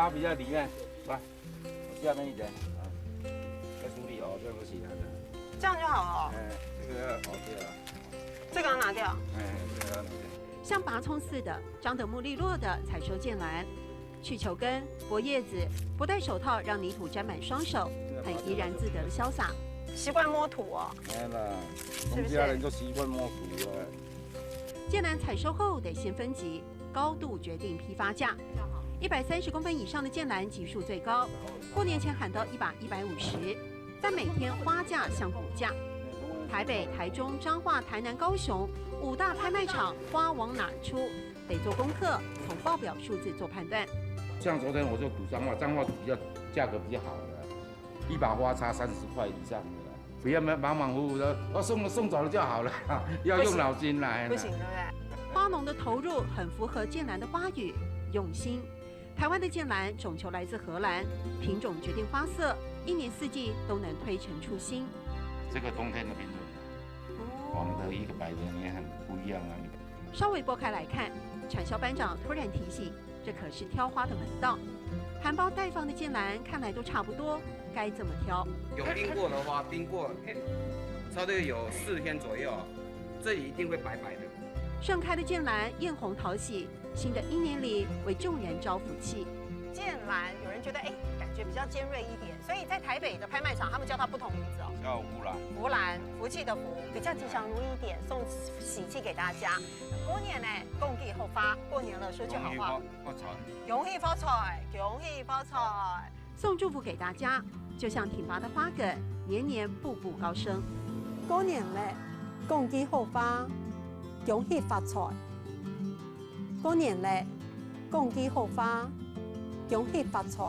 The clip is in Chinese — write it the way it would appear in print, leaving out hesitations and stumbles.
它比较里面，来，下面一点啊，再处理哦，这样就起来了。这样就好了哦。哎，这个要熬掉了。这个要拿掉。哎，这个要拿掉。像拔葱似的，张得木利落的采收剑兰，去球根、剥叶子，不戴手套让泥土沾满双手，很怡然自得的潇洒。习惯摸土哦。哎啦，我是不是们家人都习惯摸土了。剑兰采收后得先分级，高度决定批发价。130公分以上的剑兰级数最高，过年前喊到一把150，但每天花价像股价。台北、台中、彰化、台南、高雄5大拍卖场，花往哪儿出，得做功课，从报表数字做判断。像昨天我就赌彰化，彰化比较价格比较好的，一把花差30块以上的，不要忙忙乎乎的，送走了就好了，要用脑筋来。不行，对不对？花农的投入很符合剑兰的花语，用心。台湾的剑兰种球来自荷兰，品种决定花色，一年四季都能推陈出新。这个冬天的品种，黄的一个白的也很不一样啊。稍微剥开来看，产销班长突然提醒，这可是挑花的门道。含苞待放的剑兰看来都差不多，该怎么挑？有冰过的话，冰过差不多有4天左右，这里一定会白白的。盛开的剑兰艳红讨喜，新的一年里为众人招福气。剑兰有人觉得感觉比较尖锐一点，所以在台北的拍卖场，他们叫它不同名字哦。叫乌兰，福兰，福气的福，比较吉祥如意一点，送喜气给大家。过年呢，恭喜后发，过年了，说句好话，发财，恭喜发财，恭喜发财。送祝福给大家，就像挺拔的花梗，年年步步高升。过年嘞，恭喜好发，恭喜发财。过年嘞，恭喜好发，恭喜发财。